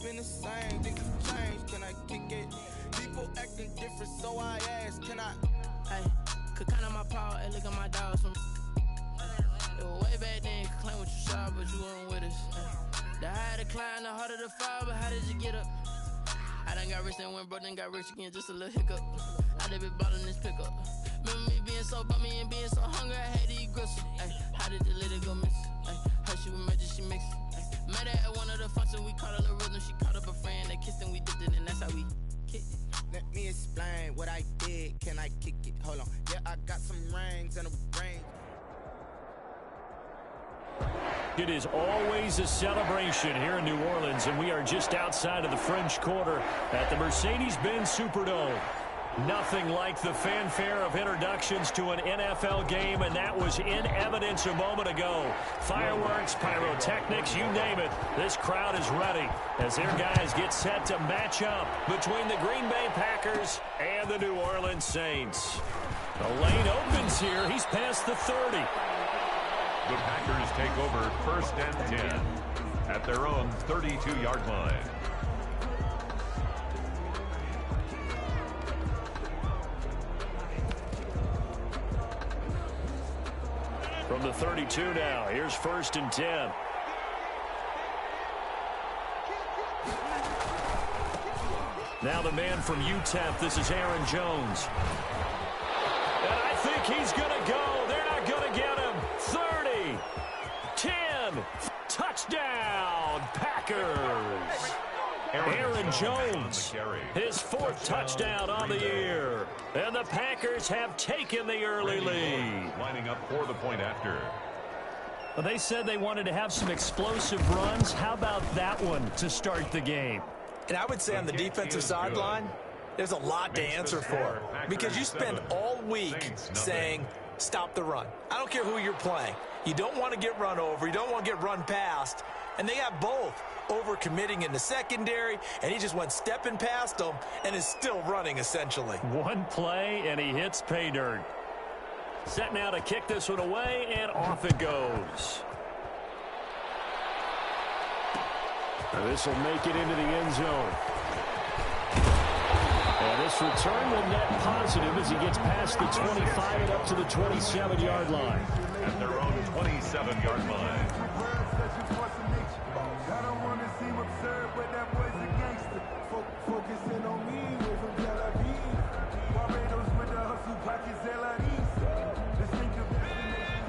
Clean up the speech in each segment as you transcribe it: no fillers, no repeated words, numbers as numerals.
been the same, things have changed, can I kick it? People acting different, so I ask, can I? Hey, could count on my power, hey, look at my dogs from. It was way back then, could claim what you saw, but you weren't with us. The higher the climb, the harder the fall, but how did you get up? I done got rich and went broke, then got rich again, just a little hiccup. I done been ballin' this pickup. Remember me being so bummy and being so hungry, I had to eat gristle. Ay, how did the little go miss? Ay, her she was magic, she mixed. Met her at one of the functions, we caught a little rhythm. She caught up a friend, they kissed and we dipped it, and that's how we kicked it. Let me explain what I did, can I kick it? Hold on, yeah, I got some rings and a ring. It is always a celebration here in New Orleans, and we are just outside of the French Quarter at the Mercedes-Benz Superdome. Nothing like the fanfare of introductions to an NFL game, and that was in evidence a moment ago. Fireworks, pyrotechnics, you name it. This crowd is ready as their guys get set to match up between the Green Bay Packers and the New Orleans Saints. The lane opens here. He's past the 30. The Packers take over 1st and 10 at their own 32-yard line. From the 32 now, here's 1st and 10. Now the man from UTEP, this is Aaron Jones. And I think he's going to go. They're not going to get him. 30, 10, touchdown, Packers. Aaron Jones, his 4th touchdown on the year. And the Packers have taken the early lead. Lining up for the point after. Well, they said they wanted to have some explosive runs. How about that one to start the game? And I would say on the defensive sideline, there's a lot to answer for. Because you spend all week saying, stop the run. I don't care who you're playing. You don't want to get run over. You don't want to get run past. And they got both. Overcommitting in the secondary, and he just went stepping past them and is still running, essentially. One play, and he hits pay dirt. Set now to kick this one away, and off it goes. Now this will make it into the end zone. And this return will net positive as he gets past the 25 and up to the 27-yard line. At their own 27-yard line. Focusing on me, we're from Tel Aviv. Barbados with the hustle pockets, LRDs. Distinctive destination.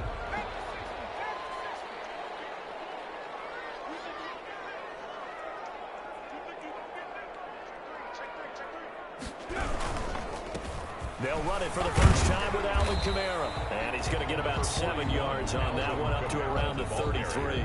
They'll run it for the first time with Alvin Kamara. And he's going to get about 7 yards on that one, up to around the 33.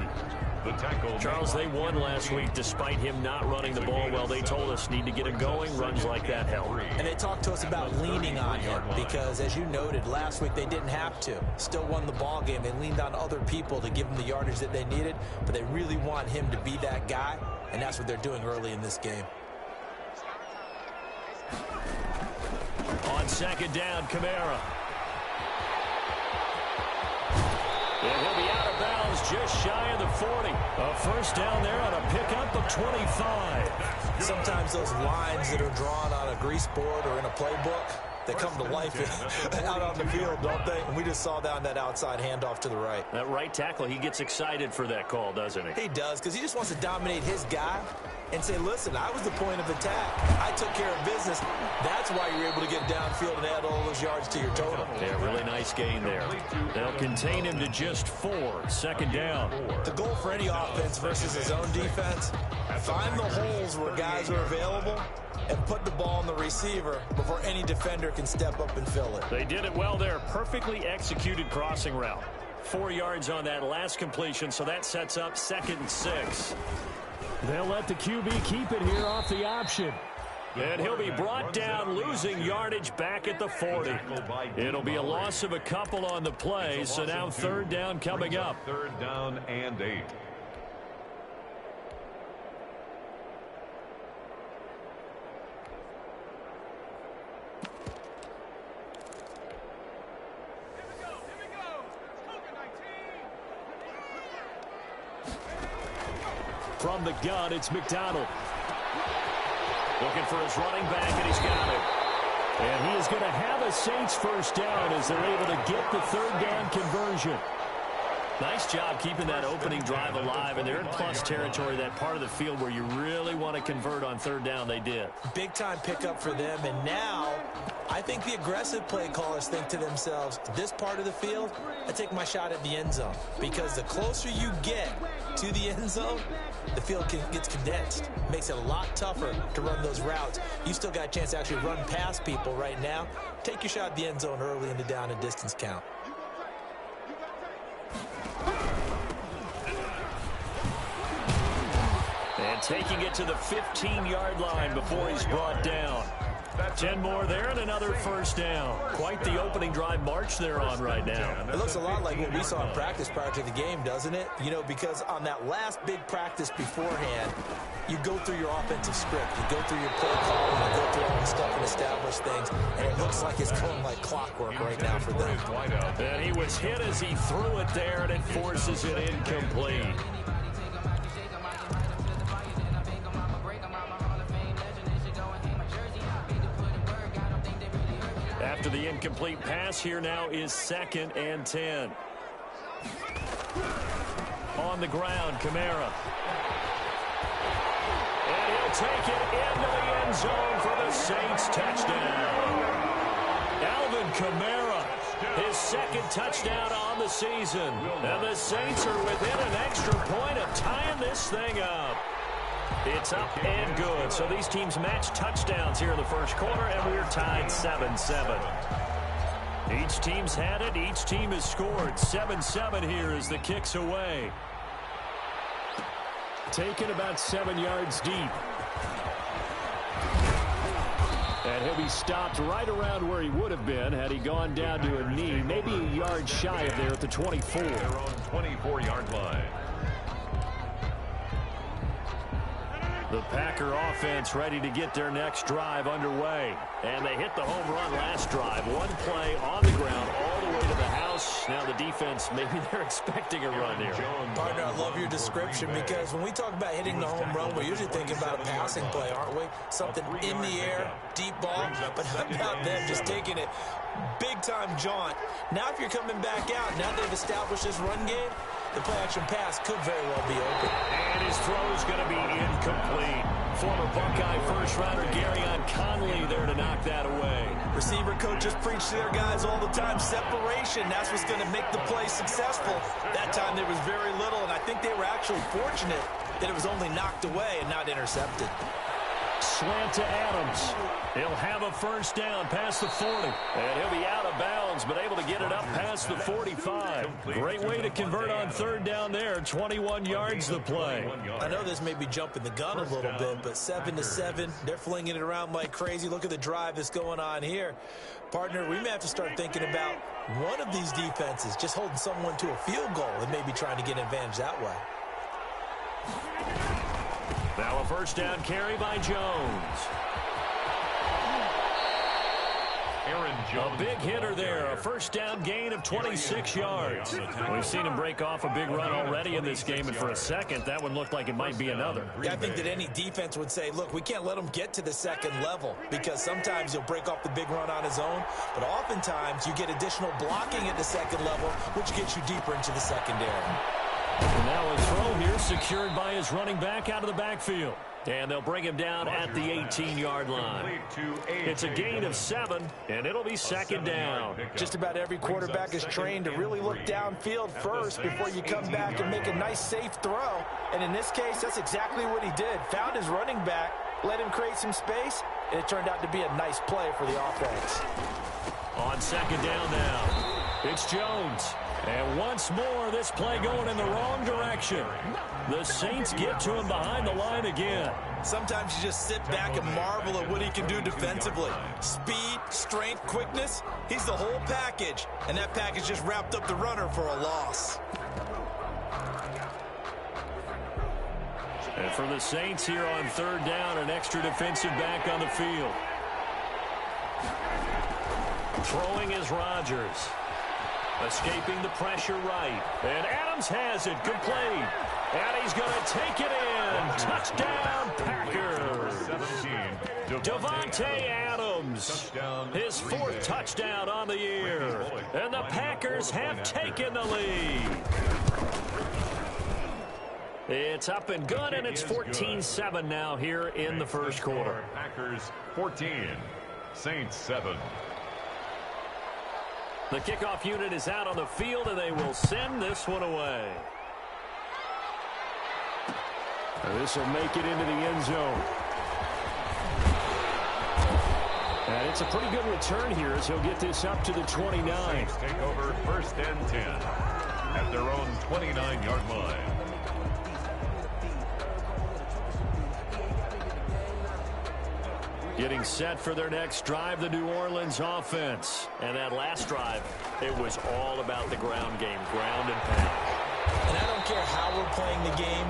The tackle. Charles, they won last week despite him not running the ball well. They told us need to get him going. Runs like that help. And they talked to us about leaning on him because, as you noted, last week they didn't have to. Still won the ball game. They leaned on other people to give them the yardage that they needed, but they really want him to be that guy, and that's what they're doing early in this game. On 2nd down, Kamara. And he'll be out of bounds just shy of the 40. A first down there on a pickup of 25. Sometimes those lines that are drawn on a grease board or in a playbook, they come to life out on the field, don't they? And we just saw that on that outside handoff to the right. That right tackle, he gets excited for that call, doesn't he? He does, because he just wants to dominate his guy and say, listen, I was the point of attack. I took care of business. That's why you're able to get downfield and add all those yards to your total. Yeah, really nice gain there. They'll contain him to just 4. 2nd down. The goal for any offense versus his own defense, find the holes where guys are available and put the ball on the receiver before any defender can step up and fill it. They did it well there. Perfectly executed crossing route. 4 yards on that last completion, so that sets up 2nd and 6. They'll let the QB keep it here off the option. And he'll be brought down, losing yardage back at the 40. It'll be a loss of a couple on the play, so now 3rd down coming up. 3rd down and 8. From the gun, it's McDonald. Looking for his running back, and he's got it. And he is going to have a Saints first down as they're able to get the third down conversion. Nice job keeping that opening drive alive, and they're in plus territory, that part of the field where you really want to convert on third down. They did. Big-time pickup for them, and now I think the aggressive play callers think to themselves, this part of the field, I take my shot at the end zone, because the closer you get to the end zone, the field gets condensed. Makes it a lot tougher to run those routes. You still got a chance to actually run past people right now. Take your shot at the end zone early in the down and distance count. And taking it to the 15-yard line before he's brought down. 10 more there and another first down. Quite the opening drive march they're on right now. It looks a lot like what we saw in practice prior to the game, doesn't it? You know, because on that last big practice beforehand, you go through your offensive script. You go through your play call, and you go through all the stuff and establish things, and it looks like it's going like clockwork right now for them. And he was hit as he threw it there, and it forces it incomplete. After the incomplete pass, here now is 2nd and 10. On the ground, Kamara. And he'll take it into the end zone for the Saints touchdown. Alvin Kamara, his 2nd touchdown on the season. And the Saints are within an extra point of tying this thing up. It's up and good. So these teams match touchdowns here in the first quarter, and we're tied 7-7. Each team's had it. Each team has scored. 7-7 here as the kick's away. Taken about 7 yards deep. And he'll be stopped right around where he would have been had he gone down to a knee, maybe a yard shy of there at the 24. Their own 24-yard line. The Packer offense ready to get their next drive underway. And they hit the home run last drive. One play on the ground all the way to the house. Now the defense, maybe they're expecting a run here. Partner, I love your description, because when we talk about hitting the home run, we're usually thinking about a passing play, aren't we? Something in the air, deep ball, but how about them just taking it big-time jaunt. Now if you're coming back out, now they've established this run game, the play-action pass could very well be open. And his throw's going to be incomplete. Former Buckeye first-rounder Garyon Conley there to knock that away. Receiver coaches preach to their guys all the time. Separation, that's what's going to make the play successful. That time there was very little, and I think they were actually fortunate that it was only knocked away and not intercepted. Slant to Adams. He'll have a first down past the 40. And he'll be out of bounds, but able to get it up past the 45. Great way to convert on third down there. 21 yards the play. I know this may be jumping the gun a little bit, but 7-7, they're flinging it around like crazy. Look at the drive that's going on here. Partner, we may have to start thinking about one of these defenses just holding someone to a field goal and maybe trying to get an advantage that way. Now a first down carry by Jones. Aaron Jones. A big hitter there. A first down gain of 26 yards. We've seen him break off a big run already in this game, and for a second, that one looked like it might be another. Yeah, I think that any defense would say, look, we can't let him get to the second level, because sometimes he'll break off the big run on his own, but oftentimes you get additional blocking at the second level, which gets you deeper into the secondary. And now a throw here secured by his running back out of the backfield. And they'll bring him down at the 18-yard line. It's a gain of 7, and it'll be second down. Just about every quarterback is trained to really look downfield first before you come back and make a nice, safe throw. And in this case, that's exactly what he did. Found his running back, let him create some space, and it turned out to be a nice play for the offense. On second down now, it's Jones. And once more, this play going in the wrong direction. The Saints get to him behind the line again. Sometimes you just sit back and marvel at what he can do defensively. Speed, strength, quickness, he's the whole package. And that package just wrapped up the runner for a loss. And for the Saints here on third down, an extra defensive back on the field. Throwing is Rodgers. Escaping the pressure right. And Adams has it complete. And he's going to take it in. Touchdown, Packers. 17. Davante Adams, his 4th touchdown on the year. And the Packers have taken the lead. It's up and good, and it's 14-7 now here in the first quarter. Packers 14, Saints 7. The kickoff unit is out on the field, and they will send this one away. This will make it into the end zone. And it's a pretty good return here as he'll get this up to the 29. Saints take over 1st and 10 at their own 29-yard line. Getting set for their next drive, the New Orleans offense. And that last drive, it was all about the ground game, ground and pound. And I don't care how we're playing the game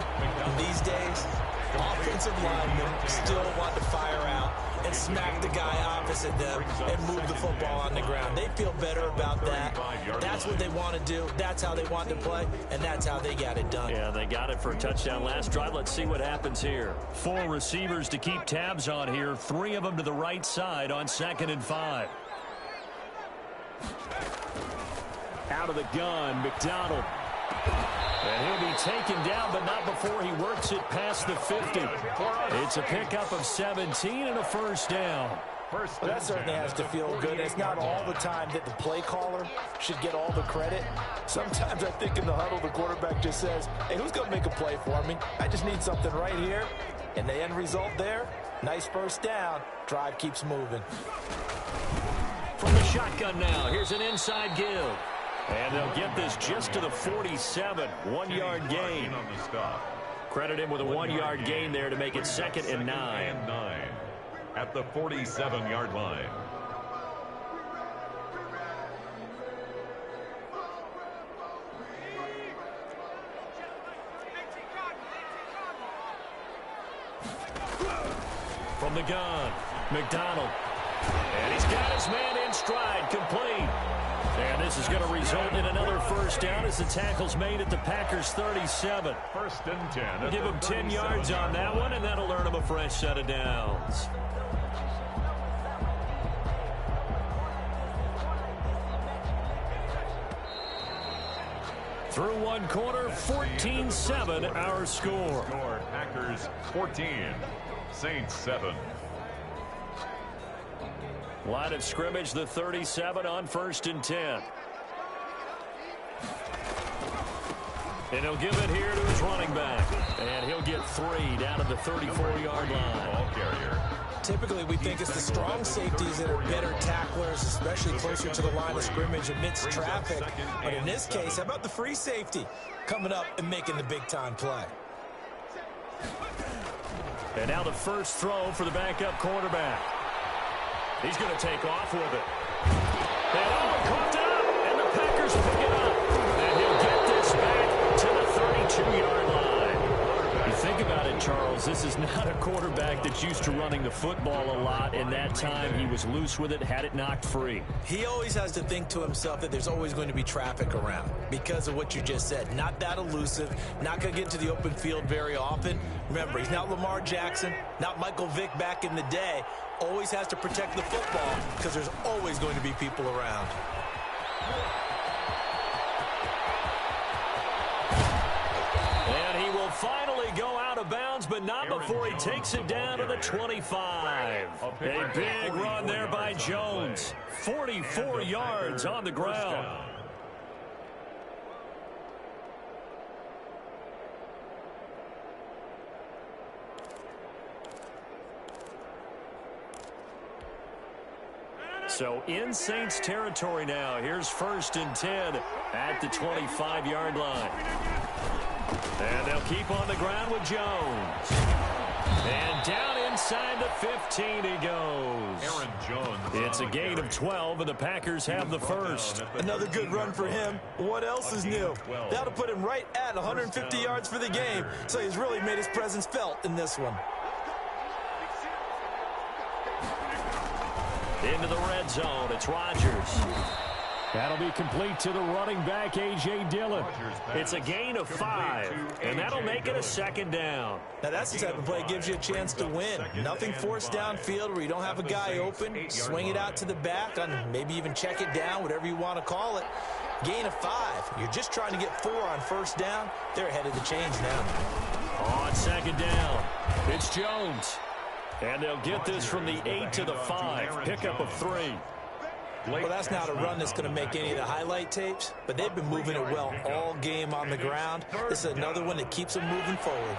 these days, offensive linemen still want to fire out and smack the guy opposite them and move the football on the ground. They feel better about that. That's what they want to do. That's how they want to play, and that's how they got it done. Yeah, they got it for a touchdown last drive. Let's see what happens here. 4 receivers to keep tabs on here. 3 of them to the right side on 2nd and 5. Out of the gun, McDonald. And he'll be taken down, but not before he works it past the 50. It's a pickup of 17 and a first down. Well, that certainly has to feel good. It's not all the time that the play caller should get all the credit. Sometimes I think in the huddle, the quarterback just says, hey, who's going to make a play for me? I just need something right here. And the end result there, nice first down. Drive keeps moving. From the shotgun now, here's an inside give. And they'll get this just to the 47, 1-yard gain. Credit him with a 1-yard gain there to make it 2nd and 9. At the 47-yard line. From the gun, McDonald. And he's got his man in stride, complete. And this is going to result in another first down as the tackle's made at the Packers' 37. 1st and 10. We'll give him 10 yards on that one, and that'll earn him a fresh set of downs. Through 1 quarter, 14-7 our score. Packers 14, Saints 7. Line of scrimmage, the 37 on 1st and 10. And he'll give it here to his running back. And he'll get 3 down at the 34-yard line. Ball carrier. Typically, we think it's the strong safeties that are better tacklers, especially closer to the line of scrimmage amidst traffic. But in this case, how about the free safety coming up and making the big-time play? And now the first throw for the backup quarterback. He's going to take off with it. And caught up, and the Packers pick it up. And he'll get this back to the 32-yard line. You think about it, Charles, this is not a quarterback that's used to running the football a lot. In that time, he was loose with it, had it knocked free. He always has to think to himself that there's always going to be traffic around because of what you just said. Not that elusive, not going to get into the open field very often. Remember, he's not Lamar Jackson, not Michael Vick back in the day. Always has to protect the football because there's always going to be people around. And he will finally go out of bounds, but not before he takes it down to the 25. A big run there by Jones. 44 yards on the ground. So in Saints territory now. Here's 1st and 10 at the 25-yard line. And they'll keep on the ground with Jones. And down inside the 15 he goes. Aaron Jones. It's a gain of 12, and the Packers have the first. Another good run for him. What else is new? That'll put him right at 150 yards for the game. So he's really made his presence felt in this one. Into the red zone. It's Rodgers. That'll be complete to the running back, A.J. Dillon. It's a gain of 5, and that'll make it a 2nd down. Now, that's the type of play that gives you a chance to win. Nothing forced downfield where you don't have a guy open. Swing it out to the back, on maybe even check it down, whatever you want to call it. Gain of 5. You're just trying to get 4 on 1st down. They're ahead of the chains now. On 2nd down, it's Jones. And they'll get this from the 8 to the 5. Pickup of 3. Well, that's not a run that's going to make any of the highlight tapes, but they've been moving it well all game on the ground. This is another one that keeps them moving forward.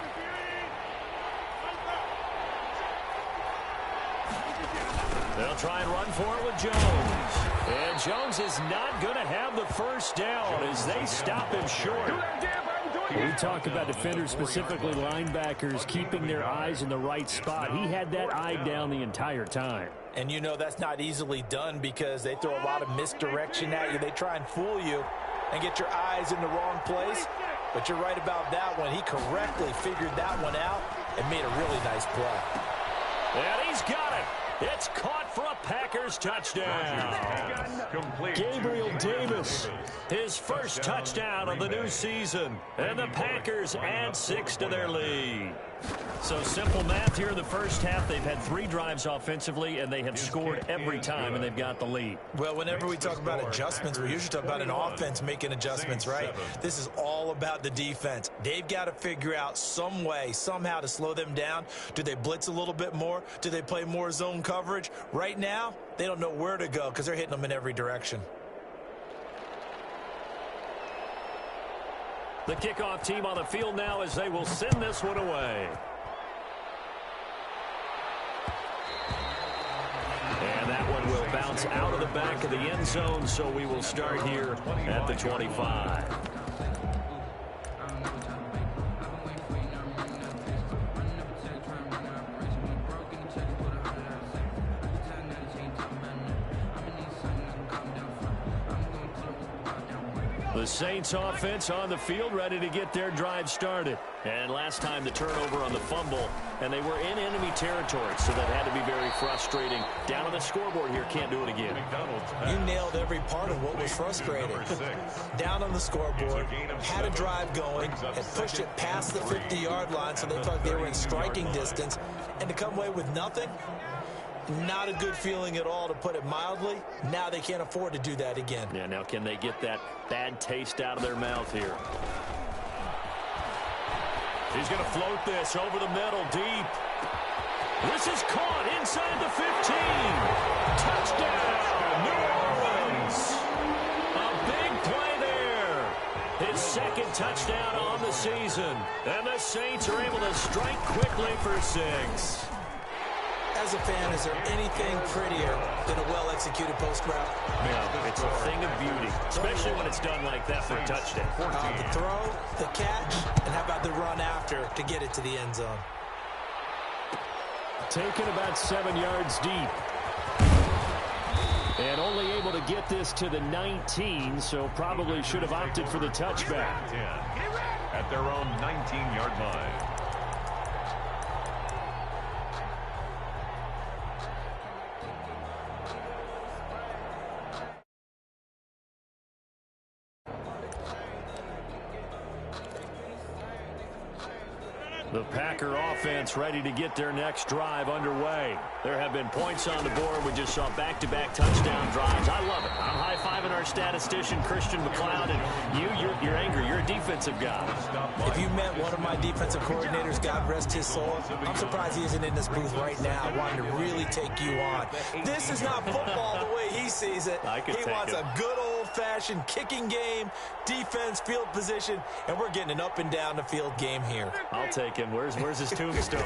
They'll try and run for it with Jones. And Jones is not going to have the 1st down as they stop him short. We talk about defenders, specifically linebackers, keeping their eyes in the right spot. He had that eye down the entire time. And you know that's not easily done because they throw a lot of misdirection at you. They try and fool you and get your eyes in the wrong place. But you're right about that one. He correctly figured that one out and made a really nice play. And he's got it. It's caught for a Packers touchdown. Gabriel Davis, his first touchdown of the new season. And the Packers add 6 to their lead. So simple math here in the first half. They've had 3 drives offensively, and they have scored every time, and they've got the lead. Well, whenever we talk about adjustments, we usually talk about an offense making adjustments, right? This is all about the defense. They've got to figure out some way, somehow to slow them down. Do they blitz a little bit more? Do they play more zone coverage? Right now, they don't know where to go because they're hitting them in every direction. The kickoff team on the field now as they will send this one away. And that one will bounce out of the back of the end zone, so we will start here at the 25. The Saints offense on the field, ready to get their drive started. And last time the turnover on the fumble, and they were in enemy territory, so that had to be very frustrating. Down on the scoreboard here, can't do it again. You nailed every part of what was frustrating. Down on the scoreboard, had a drive going, and pushed it past the 50-yard line, so they thought they were in striking distance, and to come away with nothing, not a good feeling at all, to put it mildly. Now they can't afford to do that again. Yeah, now can they get that bad taste out of their mouth here? He's going to float this over the middle, deep. This is caught inside the 15. Touchdown, New Orleans. A big play there. His 2nd touchdown on the season. And the Saints are able to strike quickly for 6. As a fan, is there anything prettier than a well-executed post route? No, it's a thing of beauty, especially when it's done like that for a touchdown. The throw, the catch, and how about the run after to get it to the end zone? Taken about 7 yards deep. And only able to get this to the 19, so probably should have opted for the touchback. At their own 19-yard line. The Packer offense ready to get their next drive underway. There have been points on the board. We just saw back-to-back touchdown drives. I love it. I'm high-fiving our statistician, Christian McLeod, and you're angry. You're a defensive guy. If you met one of my defensive coordinators, God rest his soul, I'm surprised he isn't in this booth right now wanting to really take you on. This is not football the way he sees it. He wants a good old-fashioned kicking game, defense, field position, and we're getting an up-and-down-the-field game here. I'll take it. Where's his tombstone?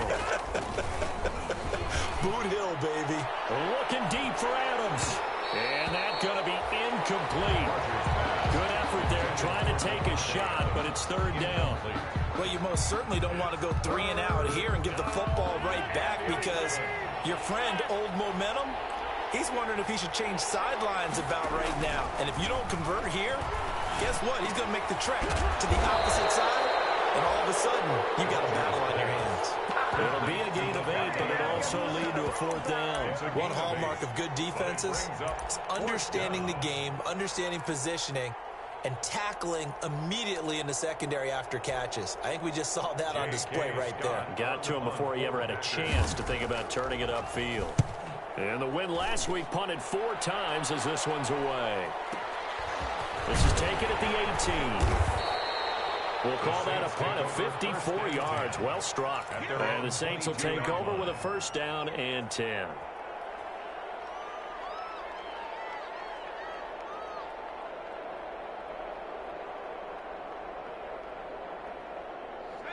Boot Hill, baby. Looking deep for Adams. And that's going to be incomplete. Good effort there trying to take a shot, but it's 3rd down. Well, you most certainly don't want to go 3 and out here and give the football right back because your friend, Old Momentum, he's wondering if he should change sidelines about right now. And if you don't convert here, guess what? He's going to make the trek to the opposite side. And all of a sudden, you got a battle on your hands. It'll be a gain of 8, but it also also lead to a 4th down. One hallmark of good defenses is understanding the game, understanding positioning, and tackling immediately in the secondary after catches. I think we just saw that on display right there. Got to him before he ever had a chance to think about turning it upfield. And the win last week punted 4 times as this one's away. This is taken at the 18. We'll call that a punt of 54 yards. Well struck. And the Saints will take over with a 1st down and 10.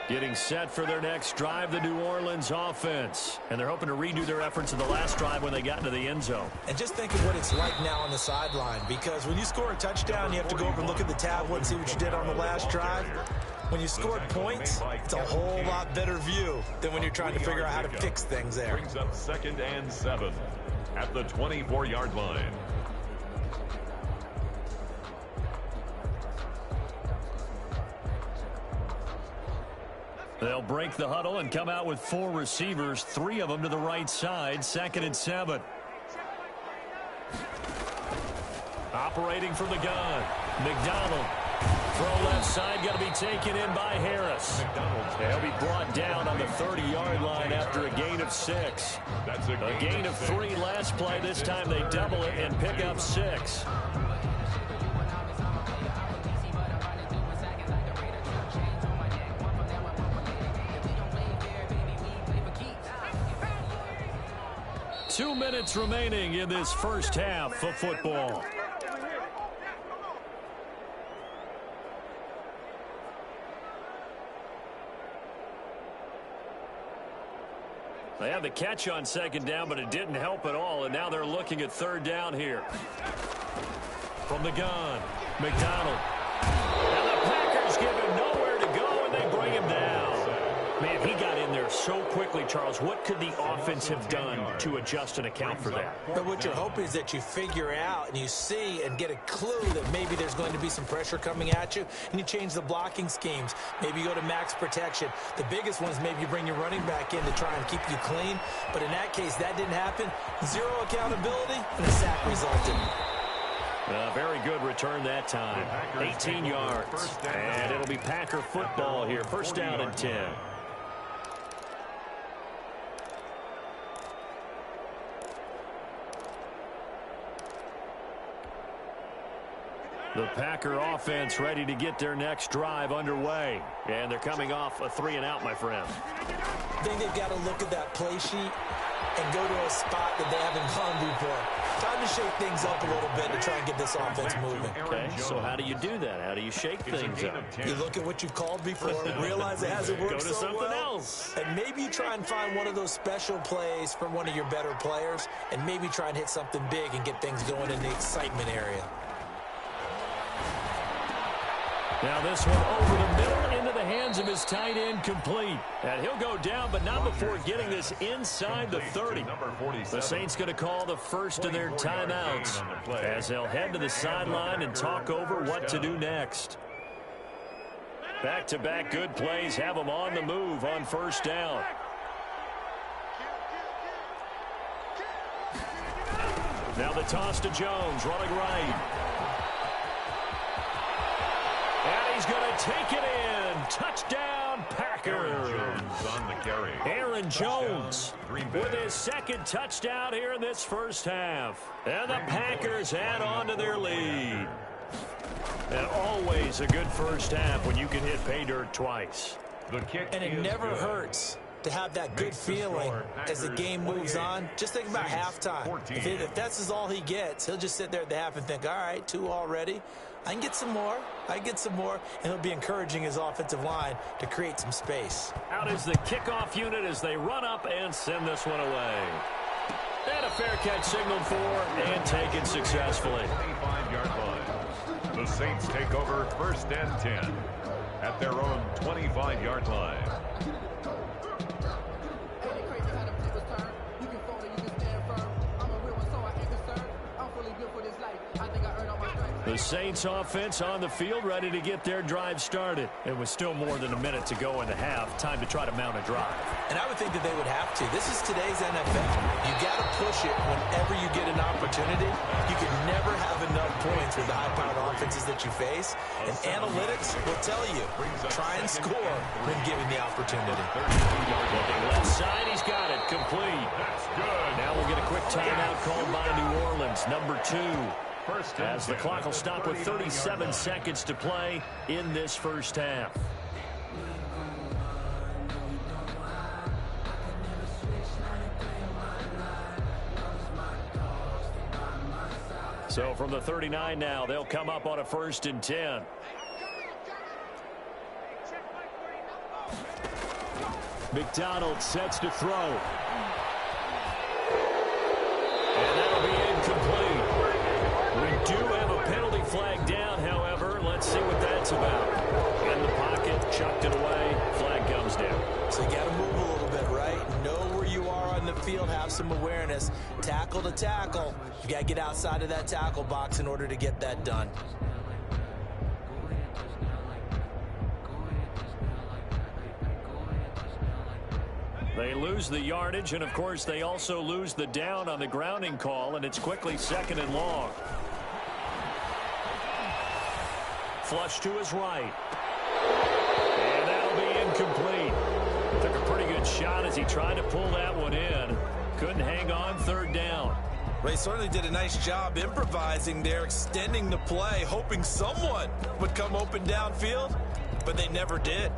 Getting set for their next drive, the New Orleans offense. And they're hoping to redo their efforts in the last drive when they got into the end zone. And just think of what it's like now on the sideline, because when you score a touchdown, you have to go over and look at the tablet and see what you did on the last drive. When you scored points, it's a whole lot better view than when you're trying to figure out how to fix things there. Brings up 2nd and 7 at the 24-yard line. They'll break the huddle and come out with 4 receivers, 3 of them to the right side, 2nd and 7. Operating from the gun, McDonald. Throw left side, got to be taken in by Harris. They'll be brought down on the 30-yard line after a gain of 6. A gain of 3 last play. This time they double it and pick up 6. Two minutes remaining in this first half of football. They had the catch on 2nd down, but it didn't help at all, and now they're looking at 3rd down here. From the gun, McDonald. And the Packers give him nowhere to go, and they bring him down. Man, he got in there so quickly, Charles. What could the offense have done to adjust and account for that? But what you're hoping is that you figure out and you see and get a clue that maybe there's going to be some pressure coming at you, and you change the blocking schemes. Maybe you go to max protection. The biggest one is maybe you bring your running back in to try and keep you clean. But in that case, that didn't happen. 0 accountability, and a sack resulted. Very good return that time. 18 yards. And it'll be Packer football here. 1st down and 10. The Packer offense ready to get their next drive underway. And they're coming off a 3-and-out, my friend. I think they've got to look at that play sheet and go to a spot that they haven't gone before. Time to shake things up a little bit to try and get this offense moving. Okay, so how do you do that? How do you shake things up? You look at what you've called before, realize it hasn't worked so well. Go to something else. And maybe you try and find one of those special plays from one of your better players, and maybe try and hit something big and get things going in the excitement area. Now this one over the middle into the hands of his tight end, complete. And he'll go down, but not before getting this inside the 30. The Saints going to call the first of their timeouts as they'll head to the sideline and talk over what to do next. Back-to-back good plays have them on the move on 1st down. Now the toss to Jones, running right. And he's going to take it in. Touchdown, Packers. On the carry. Aaron Jones with his 2nd touchdown here in this first half. And the Packers add on to their lead. And always a good first half when you can hit pay dirt twice. And it never hurts to have that good feeling as the game moves on. Just think about halftime. If that's all he gets, he'll just sit there at the half and think, all right, 2 already. I can get some more. I can get some more. And he'll be encouraging his offensive line to create some space. Out is the kickoff unit as they run up and send this one away. And a fair catch signaled for and taken successfully. 25-yard line. The Saints take over 1st and 10 at their own 25-yard line. I think I earned all my stripes. The Saints offense on the field, ready to get their drive started. It was still more than a minute to go in the half. Time to try to mount a drive. And I would think that they would have to. This is today's NFL. You got to push it whenever you get an opportunity. You can never have enough points with the high-powered offenses that you face. And analytics will tell you, try and score when given the opportunity. Looking left side, he's got it. Complete. Now we'll get a quick timeout called by New Orleans, number 2. As the clock will stop with 37 seconds to play in this first half. So from the 39 now, they'll come up on a 1st and 10. McDonald sets to throw. And that'll be incomplete. We do have a penalty flag down, however. Let's see what that's about. In the pocket, chucked it away. Flag comes down. So you got to move a little bit, right? Know where you are on the field. Have some awareness. Tackle to tackle. You got to get outside of that tackle box in order to get that done. They lose the yardage, and, of course, they also lose the down on the grounding call, and it's quickly 2nd and long. Flush to his right. And that'll be incomplete. Took a pretty good shot as he tried to pull that one in. Couldn't hang on, 3rd down. Ray certainly did a nice job improvising there, extending the play, hoping someone would come open downfield, but they never did.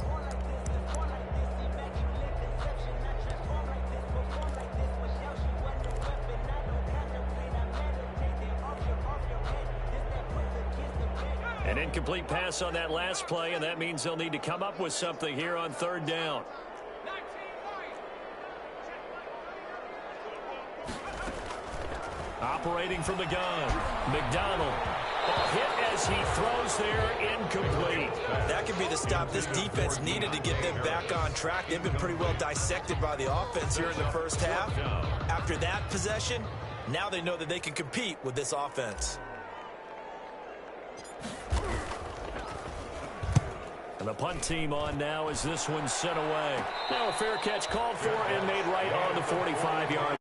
An incomplete pass on that last play, and that means they'll need to come up with something here on 3rd down. Operating from the gun, McDonald. Hit as he throws there, incomplete. That could be the stop this defense needed to get them back on track. They've been pretty well dissected by the offense here in the first half. After that possession, now they know that they can compete with this offense. And the punt team on now as this one's sent away. Now a fair catch called for and made right on the 45-yard.